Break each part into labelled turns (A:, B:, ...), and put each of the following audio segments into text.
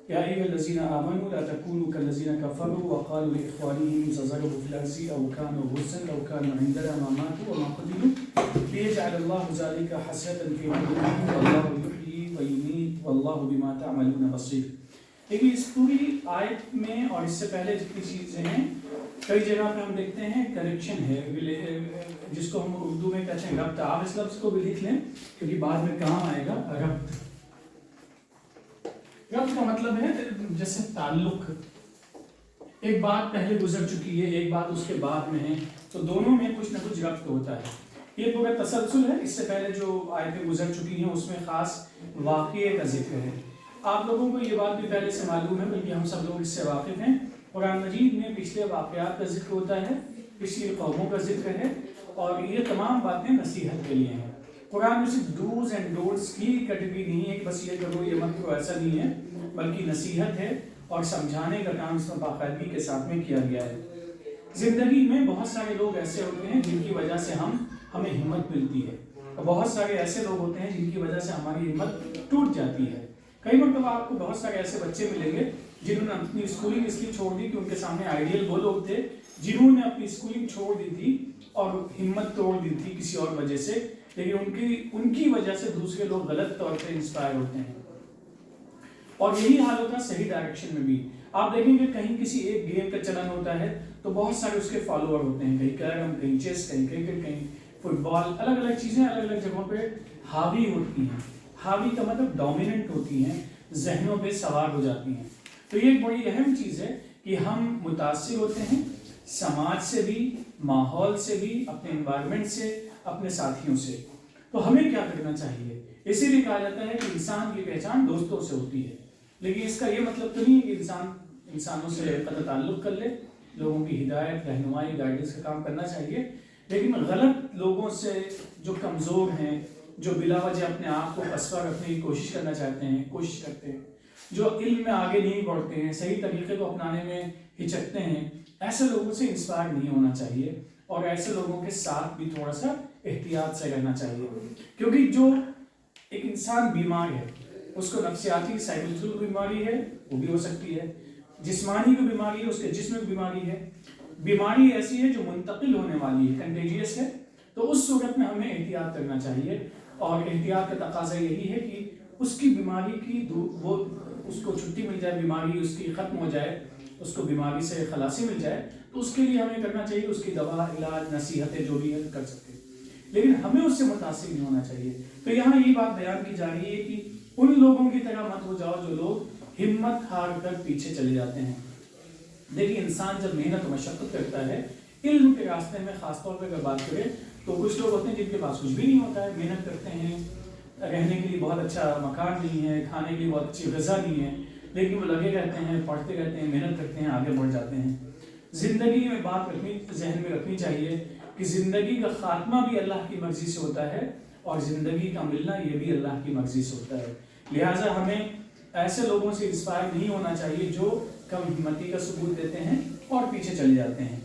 A: یا ایھا الذین آمنوا لا تکونوا کالذین کفروا وقالوا لاخوانهم اذا ضربوا في الارض او كانوا غزا لو كانوا عندنا ما ماتوا وما قتلوا ليجعل الله ذلك حسرة في قلوبهم والله يحيي ويميت والله بما تعملون بصیر. لیکن اس پوری آیت میں اور اس سے پہلے جتنی چیزیں ہیں کئی جگہ پہ ہم دیکھتے ہیں کریکشن ہے جس کو ہم اردو میں کہتے ہیں ربط. آپ اس لفظ کو بھی لکھ لیں کیونکہ بعد میں کام آئے گا. ربط ربط کا مطلب ہے جیسے تعلق. ایک بات پہلے گزر چکی ہے ایک بات اس کے بعد میں ہے تو دونوں میں کچھ نہ کچھ ربط ہوتا ہے. یہ پورا تسلسل ہے. اس سے پہلے جو آیتیں گزر چکی ہیں اس میں خاص واقعے کا ذکر ہے. آپ لوگوں کو یہ بات بھی پہلے سے معلوم ہے بلکہ ہم سب لوگ اس سے واقف ہیں. قرآن مجید میں پچھلے واقعات کا ذکر ہوتا ہے, پچھلی قوموں کا ذکر ہے اور یہ تمام باتیں نصیحت کے لیے ہیں. قرآن میں صرف ڈوز اینڈ ڈونٹس کی کیٹیگری نہیں ہے کہ بس یہ کرو یہ مت کرو, ایسا نہیں ہے, بلکہ نصیحت ہے اور سمجھانے کا کام اس میں باقاعدگی کے ساتھ میں کیا گیا ہے. زندگی میں بہت سارے لوگ ایسے ہوتے ہیں جن کی وجہ سے ہمیں ہمت ملتی ہے اور بہت سارے ایسے لوگ ہوتے ہیں جن کی وجہ سے ہماری ہمت ٹوٹ جاتی ہے. کئی مرتبہ آپ کو بہت سارے ایسے بچے ملیں گے جنہوں نے اپنی اسکولنگ اس لیے چھوڑ دی کہ ان کے سامنے آئیڈیل وہ لوگ تھے جنہوں نے اپنی اسکولنگ چھوڑ دی تھی اور ہمت توڑ دی تھی کسی اور وجہ سے, لیکن ان کی وجہ سے دوسرے لوگ غلط طور پہ انسپائر ہوتے ہیں. اور یہی حال ہوتا ہے صحیح ڈائریکشن میں بھی. آپ دیکھیں گے کہیں کسی ایک گیم کا چلن ہوتا ہے تو بہت سارے اس کے فالوور ہوتے ہیں, کہیں کیرم, کہیں چیس, کہیں کرکٹ, کہیں فٹ بال, الگ الگ چیزیں الگ الگ جگہوں پہ حاوی ہوتی ہیں. حاوی کا مطلب ڈومیننٹ ہوتی ہیں, ذہنوں پہ سوار ہو جاتی ہیں. تو یہ ایک بڑی اہم چیز ہے کہ ہم متاثر ہوتے ہیں سماج سے بھی, ماحول سے بھی, اپنے انوائرمنٹ سے, اپنے ساتھیوں سے. تو ہمیں کیا کرنا چاہیے؟ اسی لیے کہا جاتا ہے کہ انسان کی پہچان دوستوں سے ہوتی ہے. لیکن اس کا یہ مطلب تو نہیں ہے کہ انسانوں سے قطع تعلق کر لے. لوگوں کی ہدایت, رہنمائی, گائیڈنس کا کام کرنا چاہیے, لیکن غلط لوگوں سے جو کمزور ہیں, جو بلا وجہ اپنے آپ کو پسپا رکھنے کی کوشش کرتے ہیں, جو علم میں آگے نہیں بڑھتے ہیں, صحیح طریقے کو اپنانے میں ہچکتے ہیں, ایسے لوگوں سے انسپائر نہیں ہونا چاہیے اور ایسے لوگوں کے ساتھ بھی تھوڑا سا احتیاط سے رہنا چاہیے. کیونکہ جو ایک انسان بیمار ہے اس کو نفسیاتی سائیکولوجیکل بیماری ہے, وہ بھی ہو سکتی ہے. جسمانی بھی بیماری ہے, اس کے جسم میں بیماری ہے. بیماری ایسی ہے جو منتقل ہونے والی ہے, کنٹیجیس ہے. تو اس صورت میں ہمیں احتیاط کرنا چاہیے اور احتیاط کا تقاضا یہی ہے کہ اس کی بیماری کی وہ اس کو چھٹی مل جائے, بیماری اس کی ختم ہو جائے, اس کو بیماری سے خلاصی مل جائے. تو اس کے لیے ہمیں کرنا چاہیے اس کی دوا, علاج, نصیحتیں جو بھی ہے کر سکتے, لیکن ہمیں اس سے متاثر نہیں ہونا چاہیے. تو یہاں یہ بات بیان کی جا رہی ہے کہ ان لوگوں کی طرح مت ہو جاؤ جو لوگ ہمت ہار کر پیچھے چلے جاتے ہیں. دیکھیں انسان جب محنت و مشقت کرتا ہے علم کے راستے میں, خاص طور پہ اگر بات کریں تو کچھ لوگ ہوتے ہیں جن کے پاس کچھ بھی نہیں ہوتا ہے, محنت کرتے ہیں, رہنے کے لیے بہت اچھا مکان نہیں ہے, کھانے کے لیے بہت اچھی غذا نہیں ہے, لیکن وہ لگے رہتے ہیں, پڑھتے رہتے ہیں, محنت کرتے ہیں, آگے بڑھ جاتے ہیں. زندگی میں بات ذہن میں رکھنی چاہیے کہ زندگی کا خاتمہ بھی اللہ کی مرضی سے ہوتا ہے اور زندگی کا ملنا یہ بھی اللہ کی مرضی سے ہوتا ہے. لہٰذا ہمیں ایسے لوگوں سے انسپائر نہیں ہونا چاہیے جو کم ہمتی کا ثبوت دیتے ہیں اور پیچھے چلے جاتے ہیں.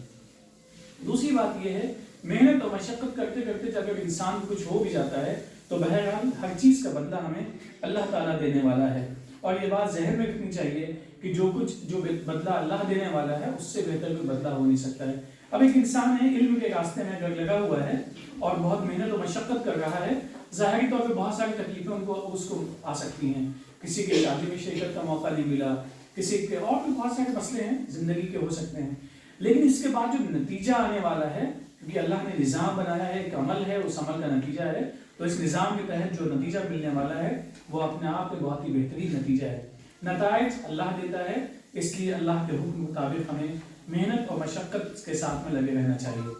A: دوسری بات یہ ہے محنت اور مشقت کرتے کرتے اگر انسان کو کچھ ہو بھی جاتا ہے تو بہرحال ہر چیز کا بدلہ ہمیں اللہ تعالیٰ دینے والا ہے. اور یہ بات ذہن میں رکھنی چاہیے کہ جو بدلہ اللہ دینے والا ہے اس سے بہتر کوئی بدلہ ہو نہیں سکتا ہے. اب ایک انسان ہے علم کے راستے میں اگر لگا ہوا ہے اور بہت محنت و مشقت کر رہا ہے, ظاہری طور پہ بہت ساری تکلیفیں اس کو آ سکتی ہیں. کسی کے شادی میں شرکت کا موقع نہیں ملا, کسی کے اور بھی بہت سارے مسئلے ہیں زندگی کے ہو سکتے ہیں. لیکن اس کے بعد جو نتیجہ آنے والا ہے, کیونکہ اللہ نے نظام بنایا ہے, ایک عمل ہے, اس عمل کا نتیجہ ہے, تو اس نظام کے تحت جو نتیجہ ملنے والا ہے وہ اپنے آپ میں بہت ہی بہترین نتیجہ ہے. نتائج اللہ دیتا ہے, اس لیے اللہ کے حکم مطابق ہمیں محنت اور مشقت کے ساتھ میں لگے رہنا چاہیے.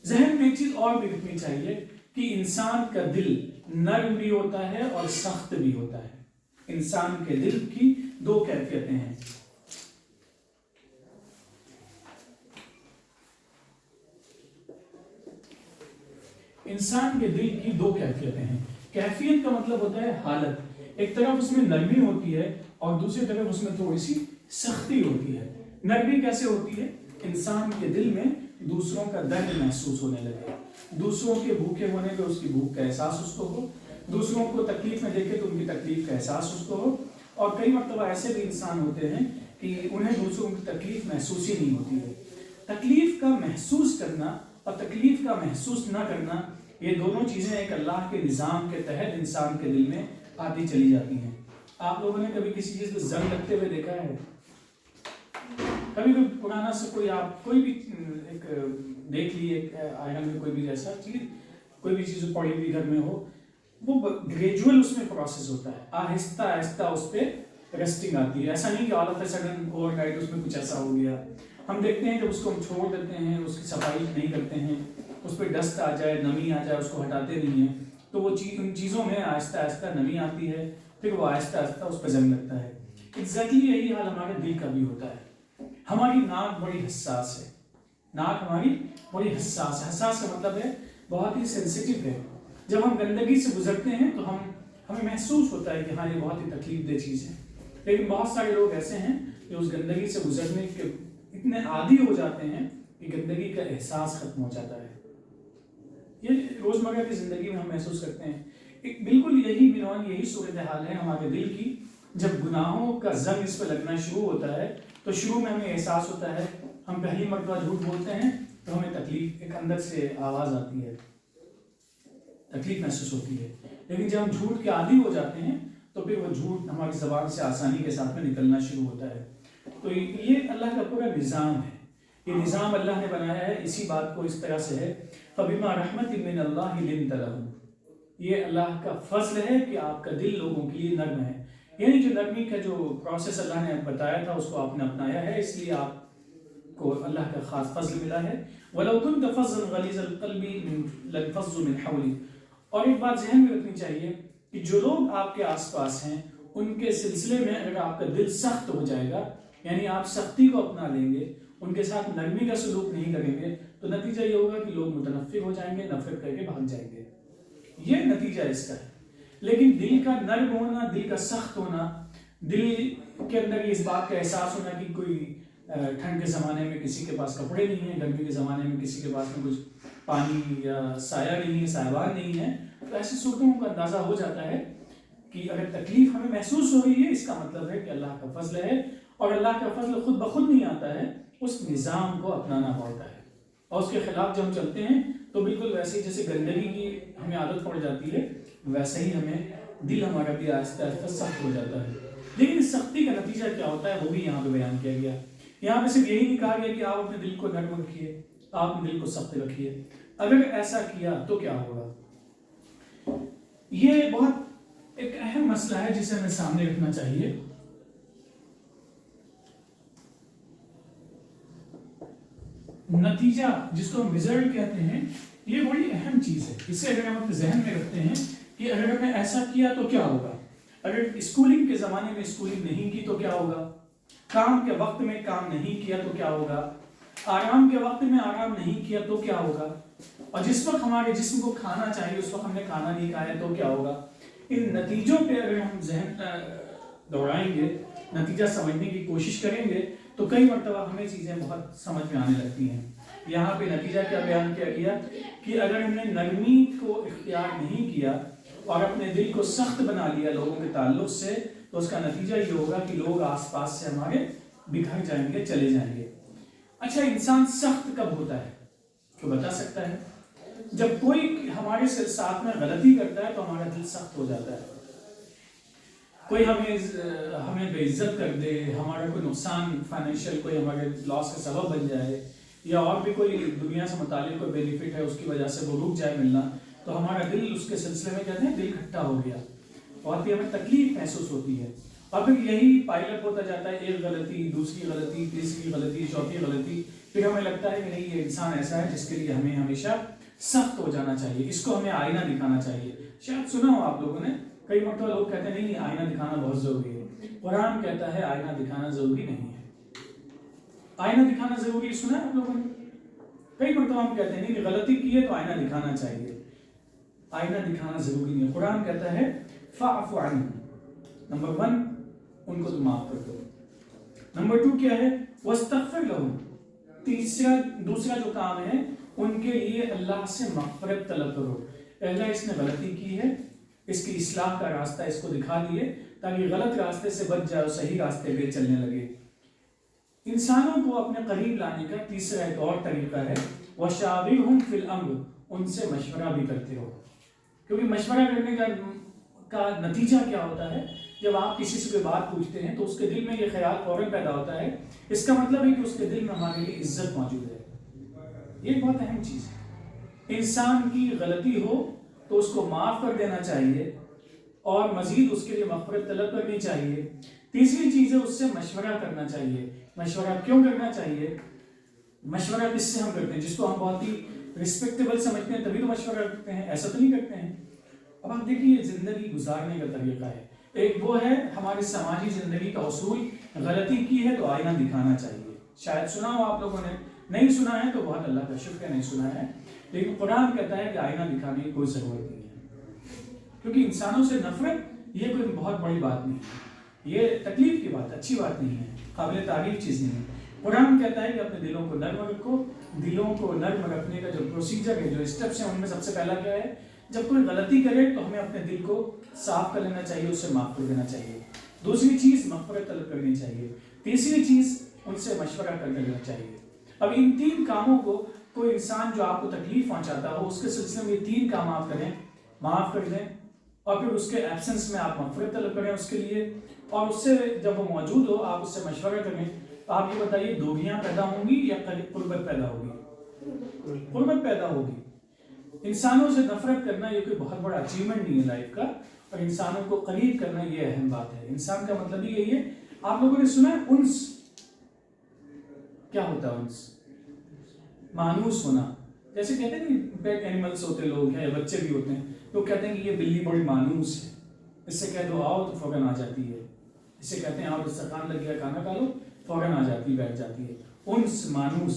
A: ذہن میں ایک چیز اور بھی رکھنی چاہیے کہ انسان کا دل نرم بھی ہوتا ہے اور سخت بھی ہوتا ہے. انسان کے دل کی دو کیفیتیں ہیں. انسان کے دل کی دو کیفیتیں ہیں. کیفیت کا مطلب ہوتا ہے حالت. ایک طرف اس میں نرمی ہوتی ہے اور دوسری طرف اس میں تھوڑی سی سختی ہوتی ہے. نرمی کیسے ہوتی ہے؟ انسان کے دل میں دوسروں کا درد محسوس ہونے لگے, دوسروں کے بھوکے ہونے پہ اس کی بھوک کا احساس اس کو ہو, دوسروں کو تکلیف میں دیکھے تو ان کی تکلیف کا احساس اس کو ہو. اور کئی مرتبہ ایسے بھی انسان ہوتے ہیں کہ انہیں دوسروں کی تکلیف محسوس ہی نہیں ہوتی ہے. تکلیف کا محسوس کرنا اور تکلیف کا محسوس نہ کرنا، یہ دونوں چیزیں ایک اللہ کے نظام کے تحت انسان کے دل میں آتی چلی جاتی ہیں. آپ لوگوں نے کبھی کسی چیز پہ زنگ لگتے ہوئے دیکھا ہے؟ کبھی کوئی پرانا سے کوئی بھی ایک دیکھ لیے آئرن میں کوئی بھی ایسا چیز، کوئی بھی چیز پڑی ہوئی گھر میں ہو، وہ گریجول اس میں پروسیس ہوتا ہے، آہستہ آہستہ اس پہ رسٹنگ آتی ہے. ایسا نہیں کہ all of a sudden overnight اس میں کچھ ایسا ہو گیا. ہم دیکھتے ہیں جب اس کو ہم چھوڑ دیتے ہیں، اس کی صفائی نہیں کرتے ہیں، اس پہ ڈسٹ آ جائے، نمی آ جائے، اس کو ہٹاتے نہیں ہیں، تو وہ ان چیزوں میں آہستہ آہستہ نمی آتی ہے، پھر وہ آہستہ آہستہ اس پہ زنگ لگتا ہے. ایگزیکٹلی یہی حال ہمارے دل کا بھی ہوتا ہے. ہماری ناک بڑی حساس ہے، ناک ہماری بڑی حساس ہے. حساس کا مطلب ہے بہت ہی سینسیٹیو ہے. جب ہم گندگی سے گزرتے ہیں تو ہمیں محسوس ہوتا ہے کہ ہاں یہ بہت ہی تکلیف دہ چیز ہے. لیکن بہت سارے لوگ ایسے ہیں کہ اس گندگی سے گزرنے کے اتنے عادی ہو جاتے ہیں کہ گندگی کا احساس ختم ہو جاتا ہے. یہ روزمرہ کی زندگی میں ہم محسوس کرتے ہیں. بالکل یہی صورتحال ہے ہمارے دل کی. جب گناہوں کا زنگ اس پہ لگنا شروع ہوتا ہے تو شروع میں ہمیں احساس ہوتا ہے، ہم پہلی مرتبہ جھوٹ بولتے ہیں تو ہمیں تکلیف، ایک اندر سے آواز آتی ہے، تکلیف محسوس ہوتی ہے. لیکن جب ہم جھوٹ کے عادی ہو جاتے ہیں تو پھر وہ جھوٹ ہماری زبان سے آسانی کے ساتھ میں نکلنا شروع ہوتا ہے. تو یہ اللہ کا پورا نظام ہے. یہ نظام اللہ نے بنایا ہے. اسی بات کو اس طرح سے ہے، فَبِمَا رَحْمَةٍ مِّنَ اللَّهِ لِنْتَ لَهُمْ. یہ اللہ کا فضل ہے کہ آپ کا دل لوگوں کے لیے نرم ہے. یعنی جو نرمی کا جو پروسیس اللہ نے بتایا تھا اس کو آپ نے اپنایا ہے، اس لیے آپ کو اللہ کا خاص فضل ملا ہے. وَلَوْ كُنْتَ فَظًّا غَلِيظَ الْقَلْبِ لَانفَضُّوا مِنْ حَوْلِكَ. اور ایک بات ذہن میں رکھنی چاہیے کہ جو لوگ آپ کے آس پاس ہیں ان کے سلسلے میں اگر آپ کا دل سخت ہو جائے گا، یعنی آپ سختی کو اپنا لیں گے، ان کے ساتھ نرمی کا سلوک نہیں کریں گے، تو نتیجہ یہ ہوگا کہ لوگ متنفر ہو جائیں گے، نفرت کر کے بھاگ جائیں گے. یہ نتیجہ اس کا ہے. لیکن دل کا نرم ہونا، دل کا سخت ہونا، دل کے اندر اس بات کا احساس ہونا کہ کوئی ٹھنڈ کے زمانے میں کسی کے پاس کپڑے نہیں ہیں، گرمی کے زمانے میں کسی کے پاس میں کچھ پانی یا سایہ نہیں ہے، سایبان نہیں ہے، تو ایسی صورتوں کا اندازہ ہو جاتا ہے کہ اگر تکلیف ہمیں محسوس ہو رہی ہے اس کا مطلب ہے کہ اللہ کا فضل ہے. اور اللہ کا فضل خود بخود نہیں آتا ہے، اس نظام کو اپنانا پڑتا ہے. اور اس کے خلاف جب ہم چلتے ہیں تو بالکل ویسے ہی جیسے گندگی کی ہمیں عادت پڑ جاتی ہے، ویسے ہی ہمیں دل ہمارا بھی آہستہ آہستہ سخت ہو جاتا ہے. لیکن اس سختی کا نتیجہ کیا ہوتا ہے وہ بھی یہاں پہ بیان کیا گیا. یہاں پہ صرف یہی نہیں کہا گیا کہ آپ اپنے دل کو نرم رکھیے، آپ اپنے دل کو سخت رکھیے. اگر ایسا کیا تو کیا ہوگا؟ یہ بہت ایک اہم مسئلہ ہے جسے ہمیں سامنے رکھنا چاہیے. نتیجہ جس کو ہم ریزلٹ کہتے ہیں، یہ بڑی اہم چیز ہے. اسے اگر ہم اپنے ذہن میں رکھتے ہیں کہ اگر ہم نے ایسا کیا تو کیا ہوگا، اگر اسکولنگ کے زمانے میں اسکولنگ نہیں کی تو کیا ہوگا، کام کے وقت میں کام نہیں کیا تو کیا ہوگا، آرام کے وقت میں آرام نہیں کیا تو کیا ہوگا، اور جس وقت ہمارے جسم کو کھانا چاہیے اس وقت ہم نے کھانا نہیں کھایا تو کیا ہوگا. ان نتیجوں پہ اگر ہم ذہن دوڑائیں گے، نتیجہ سمجھنے کی کوشش کریں گے تو کئی مرتبہ ہمیں چیزیں بہت سمجھ میں آنے لگتی ہیں. یہاں پہ نتیجہ کیا بیان کیا گیا کہ اگر ہم نے نرمی کو اختیار نہیں کیا اور اپنے دل کو سخت بنا لیا لوگوں کے تعلق سے، تو اس کا نتیجہ یہ ہوگا کہ لوگ آس پاس سے ہمارے بکھر جائیں گے، چلے جائیں گے. اچھا، انسان سخت کب ہوتا ہے؟ کوئی بتا سکتا ہے؟ جب کوئی ہمارے ساتھ میں غلطی کرتا ہے تو ہمارا دل سخت ہو جاتا ہے. کوئی ہمیں بے عزت کر دے، ہمارا کوئی نقصان فائنینشیل کوئی ہمارے لاس کا سبب بن جائے، یا اور بھی کوئی دنیا سے متعلق کوئی بینیفٹ ہے اس کی وجہ سے وہ رک جائے ملنا، تو ہمارا دل اس کے سلسلے میں کہتے ہیں دل کھٹا ہو گیا اور پھر ہمیں تکلیف محسوس ہوتی ہے. اور پھر یہی پائل اپ ہوتا جاتا ہے، ایک غلطی، دوسری غلطی، تیسری غلطی، چوتھی غلطی، پھر ہمیں لگتا ہے کہ نہیں یہ انسان ایسا ہے جس کے لیے ہمیں ہمیشہ سخت ہو جانا چاہیے، اس کو ہمیں آئینہ دکھانا چاہیے. شاید سنا ہو آپ لوگوں نے، کئی مرتبہ لوگ کہتے ہیں نہیں آئینہ دکھانا بہت ضروری ہے. قرآن کہتا ہے آئینہ دکھانا ضروری نہیں ہے. آئینہ دکھانا ضروری سنا ہے آپ لوگوں نے؟ کئی مرتبہ ہم کہتے ہیں نہیں کہ غلطی کی ہے تو آئینہ دکھانا چاہیے. آئینہ دکھانا ضروری نہیں ہے. قرآن کہتا ہے فاعف عنہم، نمبر 1 ان کو تو معاف کر دو. نمبر 2 کیا ہے؟ واستغفر لہم. دوسرا جو کام ہے ان کے لیے اللہ سے مغفرت طلب کرو. اللہ اس نے غلطی کی ہے، اس کی اصلاح کا راستہ اس کو دکھا دیے تاکہ غلط راستے سے بچ جائے اور صحیح راستے پہ چلنے لگے۔ انسانوں کو اپنے قریب لانے کا تیسرا ایک اور طریقہ ہے وَشَاوِرْهُمْ فِي الْأَمْرِ، ان سے مشورہ بھی کرتے ہو، کیونکہ مشورہ کرنے کا نتیجہ کیا ہوتا ہے؟ جب آپ کسی سے کوئی بات پوچھتے ہیں تو اس کے دل میں یہ خیال فوراً پیدا ہوتا ہے، اس کا مطلب ہے کہ اس کے دل میں ہمارے لیے عزت موجود ہے۔ یہ ایک بہت اہم چیز ہے۔ انسان کی غلطی ہو تو اس کو معاف کر دینا چاہیے اور مزید اس کے لیے مغفرت طلب کرنی چاہیے۔ تیسری چیز ہے اس سے مشورہ کرنا چاہیے۔ مشورہ کیوں کرنا چاہیے؟ مشورہ کس سے ہم کرتے ہیں؟ جس کو ہم بہت ہی رسپیکٹیبل سمجھتے ہیں تبھی تو مشورہ کرتے ہیں، ایسا تو نہیں کرتے ہیں۔ اب آپ دیکھیے زندگی گزارنے کا طریقہ ہے، ایک وہ ہے ہماری سماجی زندگی کا اصول، غلطی کی ہے تو آئینہ دکھانا چاہیے۔ شاید سنا ہو آپ لوگوں نے، نہیں سنا ہے تو بہت اللہ کا شکر ہے نہیں سنا ہے، لیکن قرآن کہتا ہے کہ آئینہ دکھانے کی کوئی ضرورت نہیں ہے، کیونکہ انسانوں سے نفرت یہ کوئی بہت بڑی بات نہیں ہے، یہ تکلیف کی بات ہے، اچھی بات نہیں ہے، قابل تعریف چیز نہیں ہے۔ قرآن کہتا ہے کہ اپنے دلوں کو نرم رکھو۔ دلوں کو نرم رکھنے کا جو پروسیجر ہے، جو اسٹیپس ہیں، ان میں سب سے پہلا کیا ہے؟ جب کوئی غلطی کرے تو ہمیں اپنے دل کو صاف کر لینا چاہیے، اسے معاف کر دینا چاہیے۔ دوسری چیز مغفرت طلب کرنی چاہیے۔ تیسری چیز ان سے مشورہ کر لینا چاہیے۔ اب ان تین کاموں کو کوئی انسان جو آپ کو تکلیف پہنچاتا ہو اس کے سلسلے میں یہ تین کام آپ کریں، معاف کر دیں اور پھر اس کے ایبسنس میں آپ مغفرت طلب کریں اس کے لیے، اور اس سے جب وہ موجود ہو آپ اس سے مشورہ کریں۔ آپ یہ بتائیے دوریاں پیدا ہوں گی یا قربت پیدا ہوگی؟ قربت پیدا ہوگی۔ انسانوں سے نفرت کرنا یہ کوئی بہت بڑا اچیومنٹ نہیں ہے لائف کا، اور انسانوں کو قریب کرنا یہ اہم بات ہے۔ انسان کا مطلب ہی یہی ہے۔ آپ لوگوں نے سنا ہے انس کیا ہوتا ہے؟ انس مانوس ہونا، جیسے کہتے ہیں کہ پیٹ اینیملز ہوتے لوگ ہیں یا بچے بھی ہوتے ہیں، لوگ کہتے ہیں کہ یہ بلی بڑی مانوس ہے، اس سے کہہ دو آؤ تو فوراً آ جاتی ہے، اس سے کہتے ہیں آؤ دسترخوان لگ گیا کھانا کھا لو، فوراً آ جاتی ہے، بیٹھ جاتی ہے۔ انس مانوس،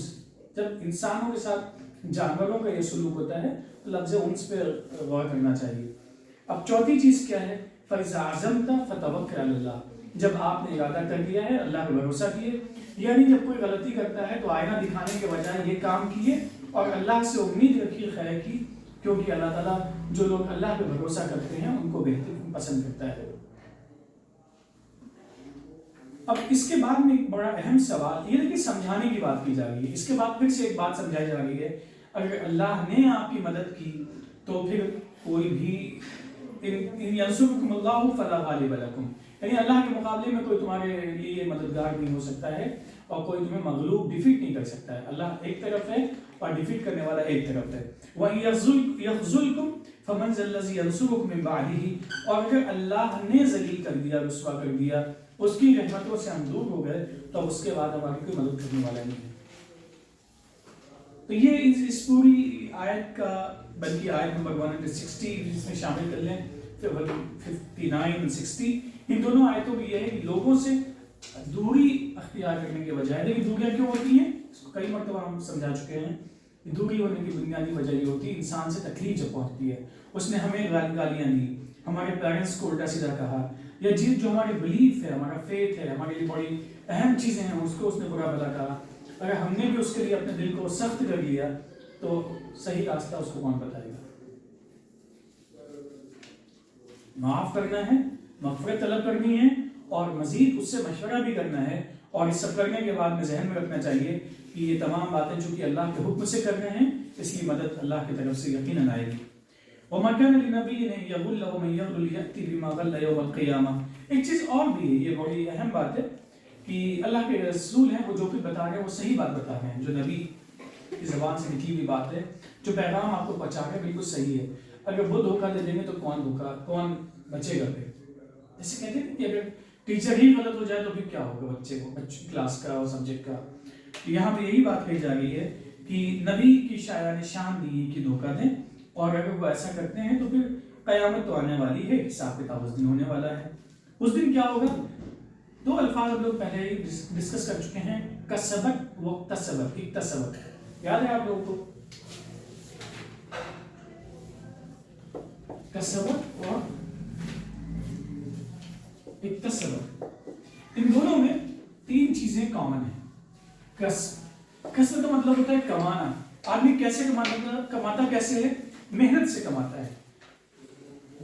A: جب انسانوں کے ساتھ جانوروں کا یہ سلوک ہوتا ہے تو لفظ انس پہ غور کرنا چاہیے۔ اب چوتھی چیز کیا ہے؟ فَإِذَا عَزَمْتَ فَتَوَكَّلْ عَلَى اللَّهِ، جب آپ نے ارادہ کر لیا ہے اللہ پہ بھروسہ کیے، یعنی جب کوئی غلطی کرتا ہے تو آئینہ دکھانے کے بجائے یہ کام کیے اور اللہ سے امید رکھیے خیر کی، کیونکہ اللہ تعالیٰ جو لوگ اللہ پہ بھروسہ کرتے ہیں ان کو بہتر پسند کرتا ہے۔ اب اس کے بعد میں ایک بڑا اہم سوال یہ ہے کہ سمجھانے کی بات کی جا رہی ہے، اس کے بعد پھر سے ایک بات سمجھائی جا رہی ہے، اگر اللہ نے آپ کی مدد کی تو پھر کوئی بھی ان ینصرکم اللہ فلا غالب لکم، یعنی اللہ کے مقابلے میں کوئی تمہارے لیے مددگار نہیں ہو سکتا ہے اور کوئی تمہیں مغلوب ڈیفیٹ نہیں کر سکتا ہے۔ اللہ ایک طرف ہے اور ڈیفیٹ کرنے والا ایک طرف ہے۔ وَإِن يَخْذُلْكُمْ فَمَنْ ذَا الَّذِي يَنصُرُكُم مِّن بَعْدِهِ، اور اگر اللہ نے ذلیل کر دیا، رسوا کر دیا، اس کی رحمتوں سے ہم دور ہو گئے تو اس کے بعد ہماری کوئی مدد کرنے والا نہیں ہے۔ تو یہ اس پوری آیت کا، بلکہ آیت نمبر 160 اس میں شامل کر لیں، پھر 59 اور 60، ان دونوں آیتوں میں یہ ہے کہ لوگوں سے دوری اختیار کرنے کے بجائے، لیکن دوریاں کیوں ہوتی ہیں اس کو کئی مرتبہ ہم سمجھا چکے ہیں، دوری ہونے کی بنیادی وجہ یہ ہوتی ہے انسان سے تکلیف جب پہنچتی ہے، اس نے ہمیں گالیاں دی، ہمارے پیرنٹس کو الٹا سیدھا کہا، یا جو ہماری بلیف ہے، ہمارا فیتھ ہے، ہمارے لیے بڑی اہم چیزیں ہیں، اس کو اس نے برا بھلا کہا، اگر ہم نے بھی اس کے لیے اپنے دل کو سخت کر لیا تو صحیح راستہ اس کو کون بتائے گا؟ معاف کرنا ہے، مغفرت طلب کرنی ہے اور مزید اس سے مشورہ بھی کرنا ہے، اور اس سب کرنے کے بعد میں ذہن میں رکھنا چاہیے کہ یہ تمام باتیں جو کہ اللہ کے حکم سے کر رہے ہیں، اس کی مدد اللہ کی طرف سے یقیناً آئے گی۔ وَمَا كَانَ لِنَبِيٍّ أَن يَغُلَّ وَمَن يَغْلُلْ يَأْتِ بِمَا غَلَّ يَوْمَ الْقِيَامَةِ۔ ایک چیز اور بھی ہے، یہ بڑی اہم بات ہے کہ اللہ کے رسول ہیں، وہ جو کچھ بتا رہے ہیں وہ صحیح بات بتا رہے ہیں، جو نبی کی زبان سے لکھی ہوئی بات ہے، جو پیغام آپ کو پہنچا رہے ہیں بالکل صحیح ہے۔ اگر وہ دھوکہ دے دیں گے تو کون بچے گا پھر؟ جیسے کہتے ہیں کہ اگر ٹیچر ہی غلط ہو جائے تو پھر کیا ہوگا بچے کو، کلاس کا اور سبجیکٹ کا۔ یہاں پہ یہی بات کہی جا رہی ہے کہ نبی کی شاعران شان دی کہ دھوکہ دیں، اور اگر وہ ایسا کرتے ہیں تو پھر قیامت تو آنے والی ہے، حساب کتاب اس دن ہونے والا ہے۔ اس دن کیا ہوگا؟ دو الفاظ ہم لوگ پہلے ہی ڈسکس کر چکے ہیں، کسبت و اکتسبت، اکتسبت یاد ہے آپ لوگوں کو؟ کسبت اور اکتسبت، ان دونوں میں تین چیزیں کامن ہیں۔ کسب کا مطلب ہوتا ہے کمانا، آدمی کیسے کماتا کیسے ہے؟ محنت سے کماتا ہے،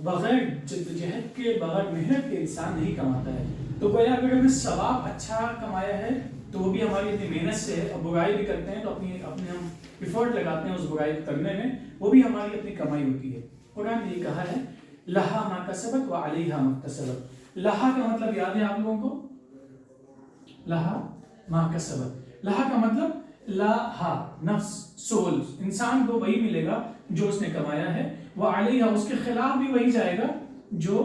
A: بغیر جدوجہد کے، بغیر محنت کے انسان نہیں کماتا ہے. تو گویا اگر ہم نے ثواب اچھا کمایا ہے تو وہ بھی ہماری اپنی محنت سے ہے، اور برائی بھی کرتے ہیں تو اپنے ہم ایفرٹ لگاتے ہیں اس برائی کو کرنے میں، وہ بھی ہماری اپنی کمائی ہوتی ہے. قرآن نے یہ کہا ہے لہا ما کسبت وعلیہا ما اکتسبت. لہا کا مطلب یاد ہے آپ لوگوں کو؟ لہا ما کسبت، لہا کا مطلب لاہا، نفس، سول. انسان کو وہی ملے گا جو اس نے کمایا ہے، وعلیہا، اس کے خلاف بھی وہی جائے گا جو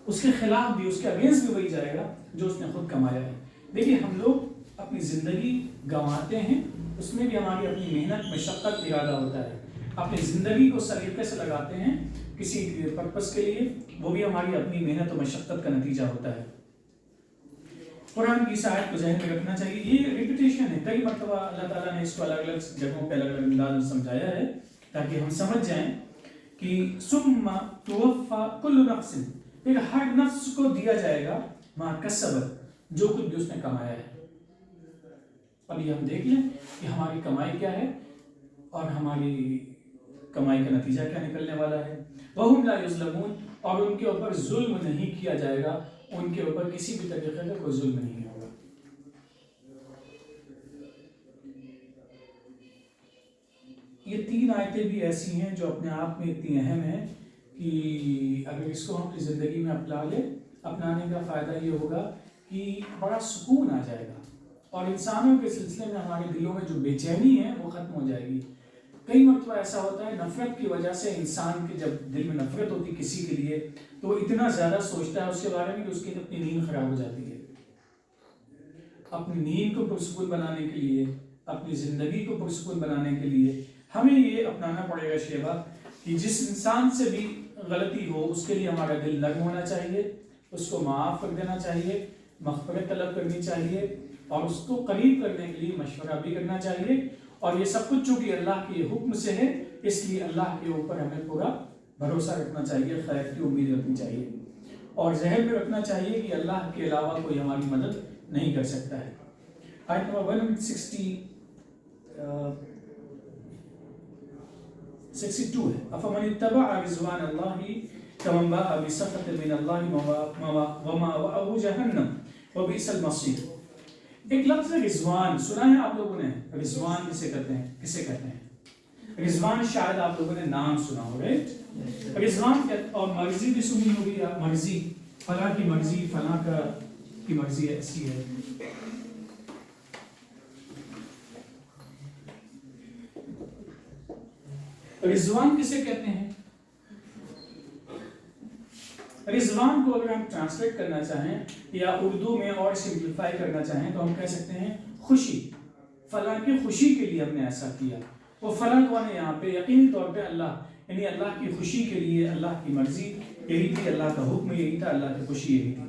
A: اس کے خلاف بھی، اس کے اگینسٹ بھی وہی جائے گا جو اس نے خود کمایا ہے. دیکھیے ہم لوگ اپنی زندگی گنواتے ہیں، اس میں بھی ہماری اپنی محنت، مشقت، ارادہ ہوتا ہے. اپنی زندگی کو سلیقے سے لگاتے ہیں کسی پرپس کے لیے، وہ بھی ہماری اپنی محنت و مشقت کا نتیجہ ہوتا ہے. قرآن کی اس آیت کو ذہن میں رکھنا چاہیے. یہ ریپیٹیشن ہے، کئی مرتبہ اللہ تعالیٰ نے اس کو الگ الگ جگہوں پہ الگ الگ انداز میں سمجھایا ہے تاکہ ہم سمجھ جائیں کہ ثم توفی کل نفس، پھر ہر نفس کو دیا جائے گا ما کسبت، جو کچھ بھی اس نے کمایا ہے. اب یہ ہم دیکھ لیں کہ ہماری کمائی کیا ہے اور ہماری کمائی کا نتیجہ کیا نکلنے والا ہے. وَهُمْ لَا يُظْلَمُونَ، اور ان کے اوپر ظلم نہیں کیا جائے گا، ان کے اوپر کسی بھی طریقے کا کوئی ظلم نہیں ہوگا. یہ 3 آیتیں بھی ایسی ہیں جو اپنے آپ میں اتنی اہم ہیں کہ اگر اس کو ہم اپنی زندگی میں اپنانے کا فائدہ یہ ہوگا کہ بڑا سکون آ جائے گا، اور انسانوں کے سلسلے میں ہمارے دلوں میں جو بے چینی ہے وہ ختم ہو جائے گی. کئی مرتبہ ایسا ہوتا ہے نفرت کی وجہ سے انسان کے جب دل میں نفرت ہوتی کسی کے لیے تو وہ اتنا زیادہ سوچتا ہے اس کے بارے میں کہ اس کی اپنی نیند خراب ہو جاتی ہے. اپنی نیند کو پرسکون بنانے کے لیے، اپنی زندگی کو پرسکون بنانے کے لیے ہمیں یہ اپنانا پڑے گا شیوا کہ جس انسان سے بھی غلطی ہو اس کے لیے ہمارا دل نرم ہونا چاہیے، اس کو معاف کر دینا چاہیے، مغفرت طلب کرنی چاہیے، اور اس کو قریب کرنے کے لیے مشورہ بھی کرنا چاہیے. اور یہ سب کچھ چونکہ اللہ کے حکم سے ہے اس لیے اللہ کے اوپر ہمیں پورا بھروسہ رکھنا چاہیے، خیر کی امید رکھنی چاہیے، اور ذہن میں رکھنا چاہیے کہ اللہ کے علاوہ کوئی ہماری مدد نہیں کر سکتا ہے. آیت نمبر 162 ہے افمن اتبع رضوان اللہ کمن باء بسخط من اللہ ومأواه جہنم وبئس المصیر. ایک لفظ ہے رضوان، سنا ہے آپ لوگوں نے؟ رضوان کسے کہتے ہیں؟ رضوان شاید آپ لوگوں نے نام سنا ہو، رائٹ؟ رضوان اور مرضی بھی سنی ہوگی، مرضی، فلاں کی مرضی، فلاں کی مرضی ایسی ہے. رضوان کسے کہتے ہیں؟ رضوان کو اگر ہم ٹرانسلیٹ کرنا چاہیں یا اردو میں اور سمپلیفائی کرنا چاہیں تو ہم کہہ سکتے ہیں خوشی. فلاں کی خوشی کے لیے ہم نے ایسا کیا. وہ فلاں کون ہے یہاں پہ؟ یقینی طور پہ اللہ، یعنی اللہ کی خوشی کے لیے اللہ کی مرضی یہی تھی، اللہ کا حکم یہی تھا، اللہ کی خوشی یہی تھی.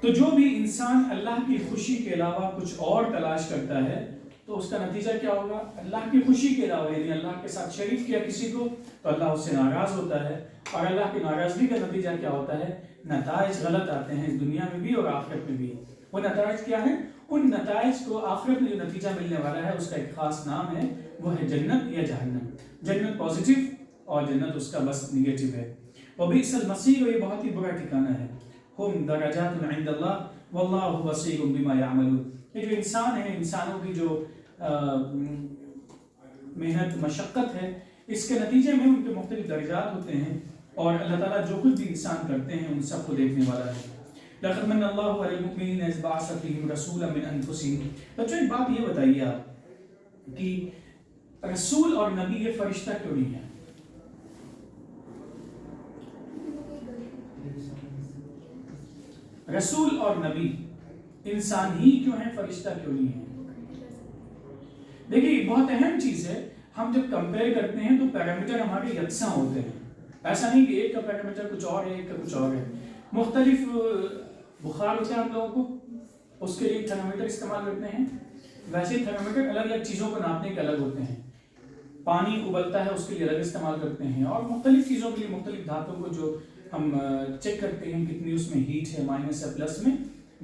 A: تو جو بھی انسان اللہ کی خوشی کے علاوہ کچھ اور تلاش کرتا ہے تو اس کا نتیجہ کیا ہوگا؟ اللہ کی خوشی کے علاوہ یعنی اللہ کے ساتھ شریک کیا کسی کو تو اللہ اس سے ناراض ہوتا ہے، اور اللہ کی ناراضگی کا نتیجہ کیا ہوتا ہے؟ نتائج غلط آتے ہیں اس دنیا میں بھی اور آخرت میں بھی. وہ نتائج کیا ہیں؟ ان نتائج کو آخرت میں جو نتیجہ ملنے والا ہے اس کا ایک خاص نام ہے، وہ ہے جنت یا جہنم. جنت پازیٹیو اور جنت اس کا بس نیگیٹو ہے. وبئس المصیر، یہ بہت ہی برا ٹھکانہ ہے. ہم درجات عند اللہ واللہ بصیر بما یعملون. یہ جو انسان ہے، انسانوں کی جو محنت مشقت ہے، اس کے نتیجے میں ان کے مختلف درجات ہوتے ہیں، اور اللہ تعالیٰ جو کچھ بھی انسان کرتے ہیں ان سب کو دیکھنے والا ہے. لقد من اللہ علی المؤمنین اذ بعث فیہم رسولا من انفسہم. بچوں ایک بات یہ بتائیے آپ کہ رسول اور نبی یہ فرشتہ کیوں نہیں ہے؟ رسول اور نبی انسان ہی کیوں ہیں، فرشتہ کیوں نہیں ہے؟ دیکھیے بہت اہم چیز ہے، ہم جب کمپیئر کرتے ہیں تو پیرامیٹر ہمارے یکساں ہوتے ہیں. ایسا نہیں کہ ایک کا پیرامیٹر کچھ اور ہے، ایک کا کچھ اور ہے. مختلف بخار ہوتے ہیں ہم لوگوں کو، اس کے لیے تھرمومیٹر استعمال کرتے ہیں. ویسے تھرمومیٹر الگ الگ چیزوں کو ناپنے کے الگ ہوتے ہیں. پانی ابلتا ہے اس کے لیے الگ استعمال کرتے ہیں، اور مختلف چیزوں کے لیے مختلف دھاتوں کو جو ہم چیک کرتے ہیں کتنی اس میں ہیٹ ہے، مائنس ہے پلس میں،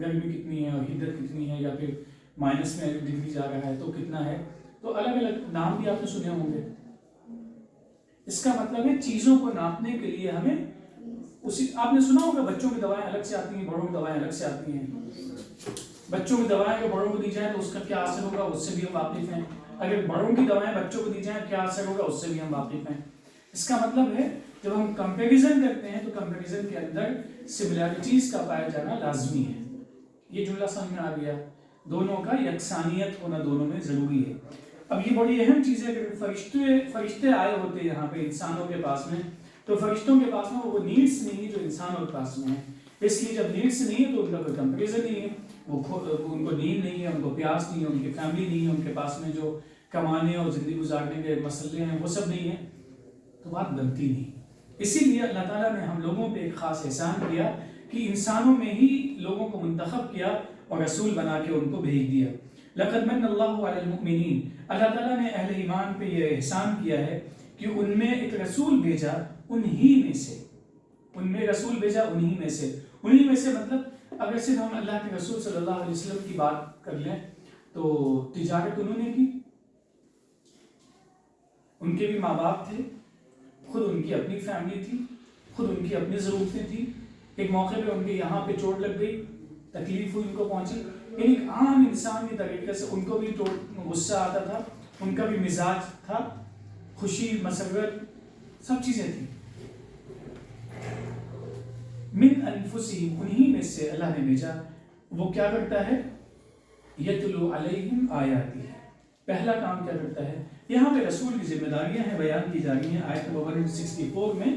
A: گرمی کتنی ہے اور حدت کتنی ہے، یا پھر مائنس میں ڈگری جا رہا ہے تو کتنا ہے. تو الگ الگ نام بھی آپ نے سنے ہوں گے. اس کا مطلب ہے چیزوں کو ناپنے کے لیے ہمیں اسی، آپ نے سنا ہوگا بچوں کی دوائیں الگ سے آتی ہیں، بڑوں کی دوائیں الگ سے آتی ہیں. بچوں کی دوائیں اگر بڑوں کو دی جائیں تو اس کا کیا اثر ہوگا اس سے بھی ہم واقف ہیں. اگر بڑوں کی دوائیں بچوں کو دی جائیں کیا اثر ہوگا اس سے بھی ہم واقف ہیں. اس کا مطلب ہے جب ہم کمپیریزن کرتے ہیں تو کمپیریزن کے اندر سملیرٹیز کا پایا جانا لازمی ہے. یہ جملہ سمجھ میں آ گیا؟ دونوں کا یکسانیت ہونا دونوں میں ضروری ہے. اب یہ بڑی اہم چیز ہے کہ فرشتے آئے ہوتے ہیں یہاں پہ انسانوں کے پاس میں، تو فرشتوں کے پاس میں وہ نیڈس نہیں جو انسانوں کے پاس میں ہے. اس لیے جب نیڈس نہیں ہے تو ان کا کوئی کمپیریزن نہیں ہے. وہ ان کو نیند نہیں ہے، ان کو پیاس نہیں ہے، ان کی فیملی نہیں ہے، ان کے پاس میں جو کمانے اور زندگی گزارنے کے مسئلے ہیں وہ سب نہیں ہیں، تو بات بنتی نہیں. اسی لیے اللہ تعالیٰ نے ہم لوگوں پہ ایک خاص احسان کیا کہ انسانوں میں ہی لوگوں کو منتخب کیا اور رسول بنا کے ان کو بھیج دیا. لقد من اللہ علی المؤمنین، اللہ تعالیٰ نے اہل ایمان پہ یہ احسان کیا ہے کہ ان میں ایک رسول بھیجا، انہی میں سے، ان میں رسول بھیجا انہی میں سے مطلب اگر صرف ہم اللہ کے رسول صلی اللہ علیہ وسلم کی بات کر لیں تو تجارت انہوں نے کی، ان کے بھی ماں باپ تھے، خود ان کی اپنی فیملی تھی، خود ان کی اپنی ضرورتیں تھیں. ایک موقع پہ ان کے یہاں پہ چوٹ لگ گئی، تکلیف ہوئی ان کو پہنچی. ایک عام انسان کی طریقے سے ان کو بھی غصہ آتا تھا، ان کا بھی مزاج تھا، خوشی مسرت سب چیزیں تھیں. من انفسہم، انہی میں سے اللہ نے بھیجا. وہ کیا کرتا ہے؟ یتلو علیہم آیاتہ، پہلا کام کیا کرتا ہے؟ یہاں پہ رسول کی ذمہ داریاں ہیں بیان کی جا رہی ہیں آیت نمبر 164 میں.